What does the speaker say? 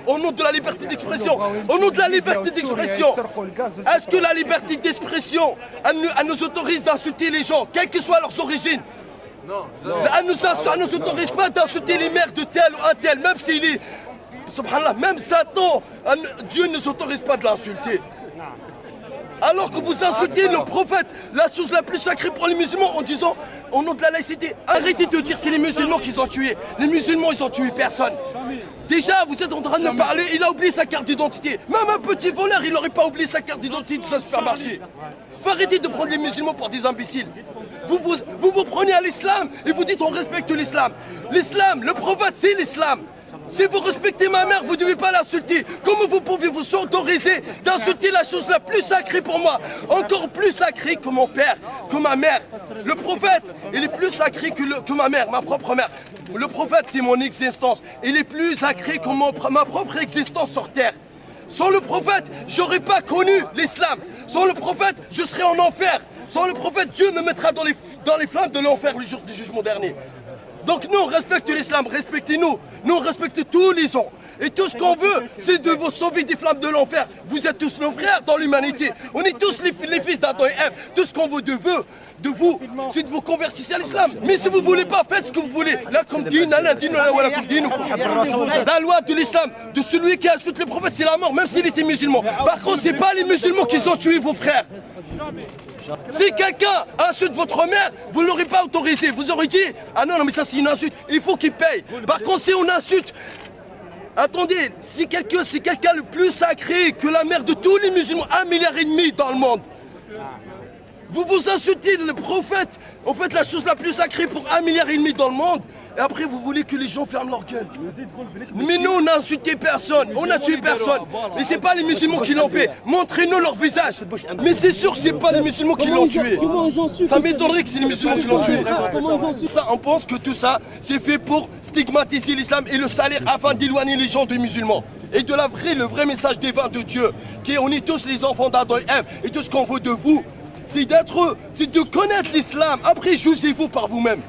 Au nom de la liberté d'expression, au nom de la liberté d'expression, est-ce que la liberté d'expression, elle nous autorise d'insulter les gens, quelles que soient leurs origines? Elle ne nous autorise pas d'insulter les mères de tel ou un tel, même s'il est, subhanallah, même Satan, Dieu ne nous autorise pas de l'insulter. Alors que vous insultez le prophète, la chose la plus sacrée pour les musulmans en disant au nom de la laïcité. Arrêtez de dire c'est les musulmans qui ont tué. Les musulmans, ils ont tué personne. Déjà, vous êtes en train de parler, il a oublié sa carte d'identité. Même un petit voleur, il n'aurait pas oublié sa carte d'identité de son supermarché. Faut arrêter de prendre les musulmans pour des imbéciles. Vous prenez à l'islam et vous dites on respecte l'islam. L'islam, le prophète, c'est l'islam. Si vous respectez ma mère, vous ne devez pas l'insulter. Comment vous pouvez vous autoriser d'insulter la chose la plus sacrée pour moi? Encore plus sacrée que mon père, que ma mère. Le prophète, il est plus sacré que ma mère, ma propre mère. Le prophète, c'est mon existence. Il est plus sacré que ma propre existence sur terre. Sans le prophète, j'aurais pas connu l'islam. Sans le prophète, je serais en enfer. Sans le prophète, Dieu me mettra dans les flammes de l'enfer le jour du jugement dernier. Donc nous, on respecte l'islam, respectez-nous. Nous, on respecte tous les gens. Et tout ce qu'on veut, c'est de vous sauver des flammes de l'enfer. Vous êtes tous nos frères dans l'humanité. On est tous les fils d'Adam et Ève. Tout ce qu'on veut de vous, c'est de vous convertir à l'islam. Mais si vous ne voulez pas, faites ce que vous voulez. La loi de l'islam, de celui qui insulte le prophète, c'est la mort, même s'il était musulman. Par contre, ce n'est pas les musulmans qui ont tué vos frères. Si quelqu'un insulte votre mère, vous ne l'aurez pas autorisé. Vous aurez dit, ah non, mais ça c'est une insulte, il faut qu'il paye. Par contre, si on insulte, attendez, si quelqu'un le plus sacré que la mère de tous les musulmans, 1,5 milliard dans le monde, vous insultez le prophète, en fait la chose la plus sacrée pour 1,5 milliard dans le monde, et après vous voulez que les gens ferment leur gueule. Mais nous on n'a insulté personne, on n'a tué personne. Mais c'est pas les musulmans qui l'ont fait, montrez-nous leur visage. Mais c'est sûr que c'est pas les musulmans qui l'ont tué. Ça m'étonnerait que c'est les musulmans qui l'ont tué. Ça, on pense que tout ça, c'est fait pour stigmatiser l'islam et le salir afin d'éloigner les gens des musulmans. Et de le vrai message divin de Dieu, qui est on est tous les enfants d'Adam et Ève, et tout ce qu'on veut de vous, c'est de connaître l'islam. Après, jugez-vous par vous-même.